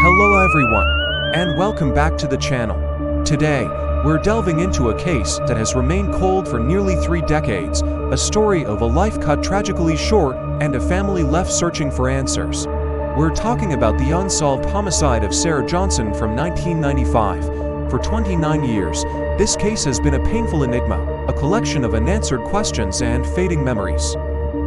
Hello everyone, and welcome back to the channel. Today, we're delving into a case that has remained cold for nearly 3 decades, a story of a life cut tragically short and a family left searching for answers. We're talking about the unsolved homicide of Sarah Johnson from 1995. For 29 years, this case has been a painful enigma, a collection of unanswered questions and fading memories.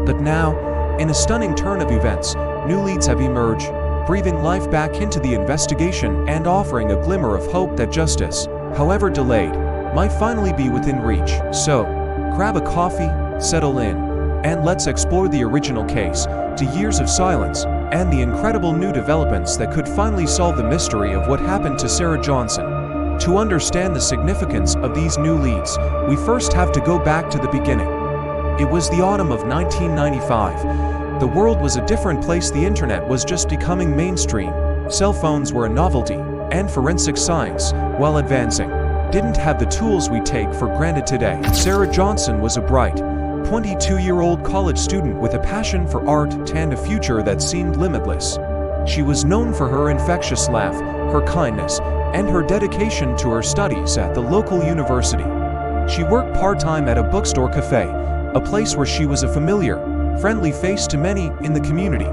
But now, in a stunning turn of events, new leads have emerged, breathing life back into the investigation and offering a glimmer of hope that justice, however delayed, might finally be within reach. So, grab a coffee, settle in, and let's explore the original case, to years of silence, and the incredible new developments that could finally solve the mystery of what happened to Sarah Johnson. To understand the significance of these new leads, we first have to go back to the beginning. It was the autumn of 1995. The world was a different place. The internet was just becoming mainstream. Cell phones were a novelty, and forensic science, while advancing, didn't have the tools we take for granted today. Sarah Johnson was a bright, 22-year-old college student with a passion for art and a future that seemed limitless. She was known for her infectious laugh, her kindness, and her dedication to her studies at the local university. She worked part-time at a bookstore cafe, a place where she was a familiar, friendly face to many in the community.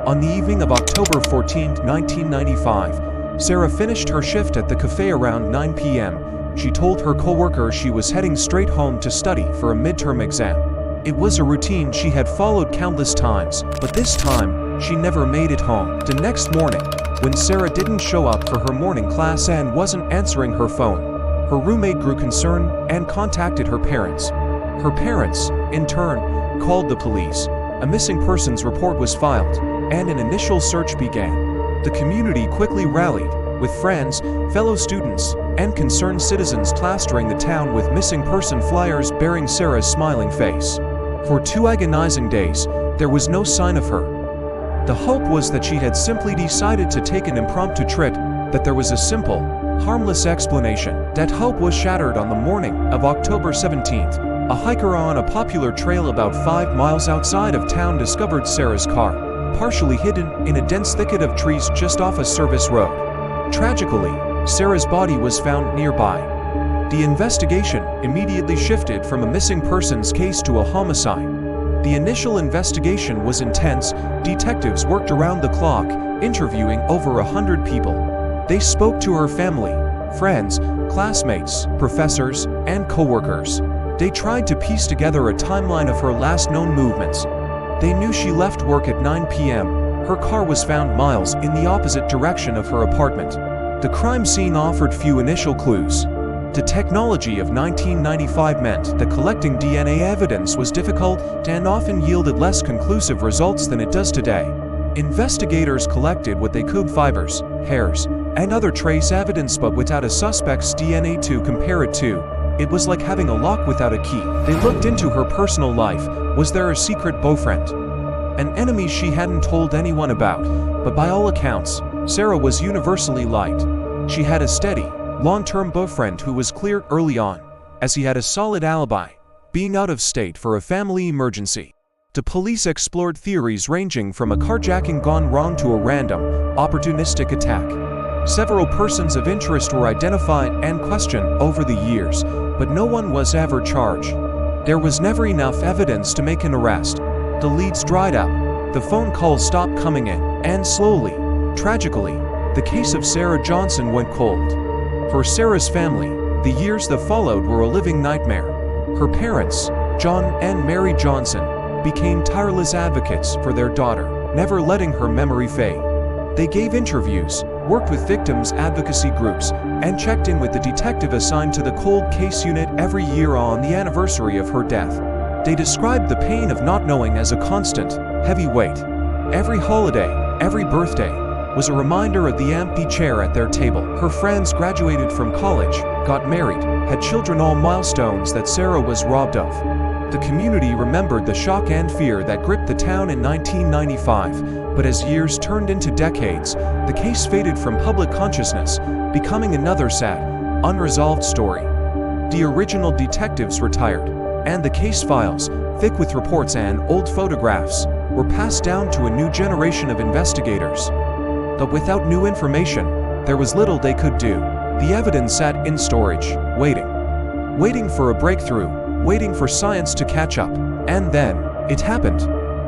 On the evening of October 14, 1995, Sarah finished her shift at the cafe around 9 p.m. She told her coworker she was heading straight home to study for a midterm exam. It was a routine she had followed countless times, but this time, she never made it home. The next morning, when Sarah didn't show up for her morning class and wasn't answering her phone, her roommate grew concerned and contacted her parents. Her parents, in turn, called the police. A missing persons report was filed, and an initial search began. The community quickly rallied, with friends, fellow students, and concerned citizens plastering the town with missing person flyers bearing Sarah's smiling face. For 2 agonizing days, there was no sign of her. The hope was that she had simply decided to take an impromptu trip, that there was a simple, harmless explanation. That hope was shattered on the morning of October 17th. A hiker on a popular trail about 5 miles outside of town discovered Sarah's car, partially hidden in a dense thicket of trees just off a service road. Tragically, Sarah's body was found nearby. The investigation immediately shifted from a missing persons case to a homicide. The initial investigation was intense. Detectives worked around the clock, interviewing over 100 people. They spoke to her family, friends, classmates, professors, and co-workers. They tried to piece together a timeline of her last known movements. They knew she left work at 9 p.m. Her car was found miles in the opposite direction of her apartment. The crime scene offered few initial clues. The technology of 1995 meant that collecting DNA evidence was difficult and often yielded less conclusive results than it does today. Investigators collected what they could: fibers, hairs, and other trace evidence, but without a suspect's DNA to compare it to. It was like having a lock without a key. They looked into her personal life. Was there a secret boyfriend? An enemy she hadn't told anyone about? But by all accounts, Sarah was universally liked. She had a steady, long-term boyfriend who was cleared early on, as he had a solid alibi, being out of state for a family emergency. The police explored theories ranging from a carjacking gone wrong to a random, opportunistic attack. Several persons of interest were identified and questioned over the years, but no one was ever charged. There was never enough evidence to make an arrest. The leads dried up, the phone calls stopped coming in, and slowly, tragically, the case of Sarah Johnson went cold. For Sarah's family, the years that followed were a living nightmare. Her parents, John and Mary Johnson, became tireless advocates for their daughter, never letting her memory fade. They gave interviews, worked with victims' advocacy groups, and checked in with the detective assigned to the cold case unit every year on the anniversary of her death. They described the pain of not knowing as a constant, heavy weight. Every holiday, every birthday, was a reminder of the empty chair at their table. Her friends graduated from college, got married, had children, all milestones that Sarah was robbed of. The community remembered the shock and fear that gripped the town in 1995, but as years turned into decades, the case faded from public consciousness, becoming another sad, unresolved story. The original detectives retired, and the case files, thick with reports and old photographs, were passed down to a new generation of investigators. But without new information, there was little they could do. The evidence sat in storage, waiting for a breakthrough, waiting for science to catch up. And then, it happened.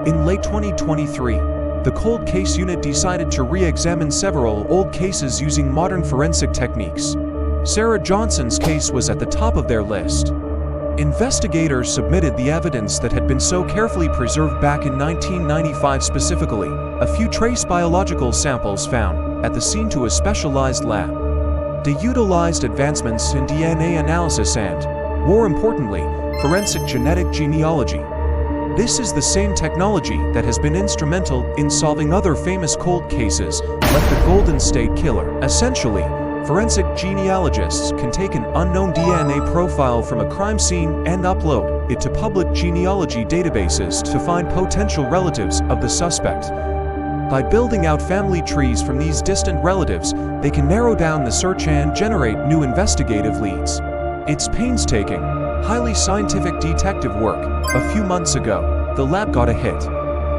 In late 2023, the Cold Case Unit decided to re-examine several old cases using modern forensic techniques. Sarah Johnson's case was at the top of their list. Investigators submitted the evidence that had been so carefully preserved back in 1995, specifically a few trace biological samples found at the scene, to a specialized lab. They utilized advancements in DNA analysis and, more importantly, forensic genetic genealogy. This is the same technology that has been instrumental in solving other famous cold cases, like the Golden State Killer. Essentially, forensic genealogists can take an unknown DNA profile from a crime scene and upload it to public genealogy databases to find potential relatives of the suspect. By building out family trees from these distant relatives, they can narrow down the search and generate new investigative leads. It's painstaking, highly scientific detective work. A few months ago, the lab got a hit.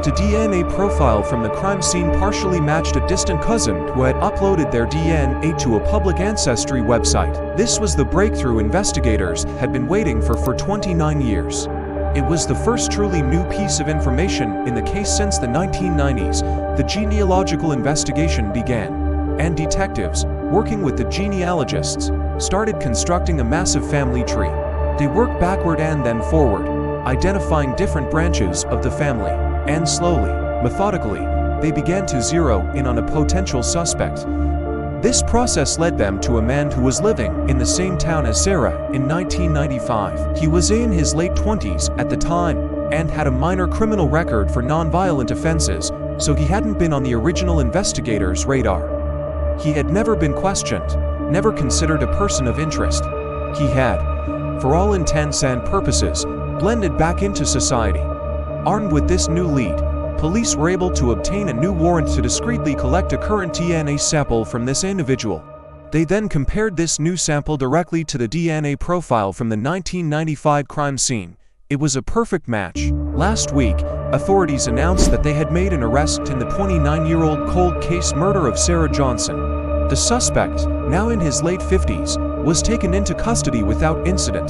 The DNA profile from the crime scene partially matched a distant cousin who had uploaded their DNA to a public ancestry website. This was the breakthrough investigators had been waiting for 29 years. It was the first truly new piece of information in the case since the 1990s. The genealogical investigation began, and detectives, working with the genealogists, started constructing a massive family tree. They worked backward and then forward, identifying different branches of the family, and slowly, methodically, they began to zero in on a potential suspect. This process led them to a man who was living in the same town as Sarah in 1995. He was in his late 20s at the time and had a minor criminal record for non-violent offenses, so he hadn't been on the original investigators' radar. He had never been questioned, never considered a person of interest. He had, for all intents and purposes, blended back into society. Armed with this new lead, police were able to obtain a new warrant to discreetly collect a current DNA sample from this individual. They then compared this new sample directly to the DNA profile from the 1995 crime scene. It was a perfect match. Last week, authorities announced that they had made an arrest in the 29-year-old cold case murder of Sarah Johnson. The suspect, now in his late 50s, was taken into custody without incident.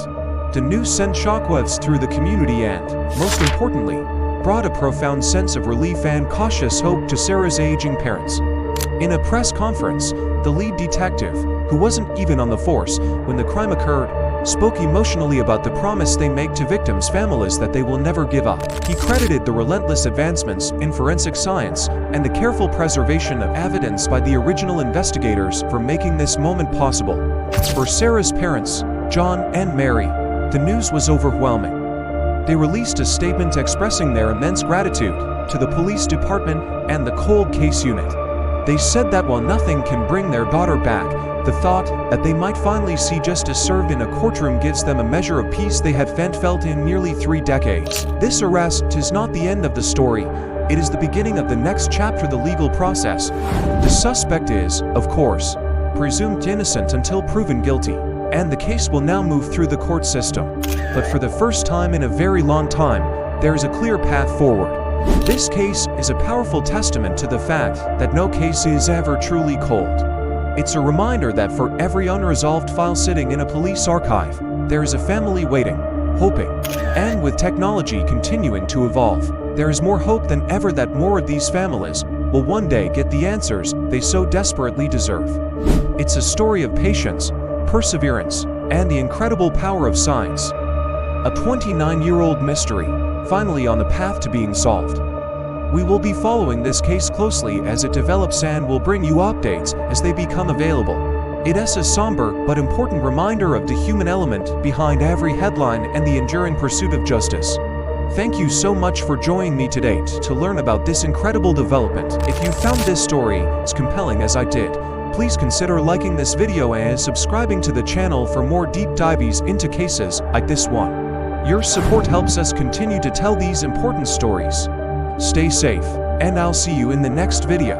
The news sent shockwaves through the community and, most importantly, brought a profound sense of relief and cautious hope to Sarah's aging parents. In a press conference, the lead detective, who wasn't even on the force when the crime occurred, spoke emotionally about the promise they make to victims' families that they will never give up. He credited the relentless advancements in forensic science and the careful preservation of evidence by the original investigators for making this moment possible. For Sarah's parents, John and Mary, the news was overwhelming. They released a statement expressing their immense gratitude to the police department and the Cold Case Unit. They said that while nothing can bring their daughter back, the thought that they might finally see justice served in a courtroom gives them a measure of peace they had felt in nearly 3 decades. This arrest is not the end of the story. It is the beginning of the next chapter of the legal process. The suspect is, of course, presumed innocent until proven guilty, and the case will now move through the court system. But for the first time in a very long time, there is a clear path forward. This case is a powerful testament to the fact that no case is ever truly cold. It's a reminder that for every unresolved file sitting in a police archive, there is a family waiting, hoping. And with technology continuing to evolve, there is more hope than ever that more of these families will one day get the answers they so desperately deserve. It's a story of patience, perseverance, and the incredible power of science. A 29-year-old mystery, finally on the path to being solved. We will be following this case closely as it develops and will bring you updates as they become available. It is a somber but important reminder of the human element behind every headline and the enduring pursuit of justice. Thank you so much for joining me today to learn about this incredible development. If you found this story as compelling as I did, please consider liking this video and subscribing to the channel for more deep dives into cases like this one. Your support helps us continue to tell these important stories. Stay safe, and I'll see you in the next video.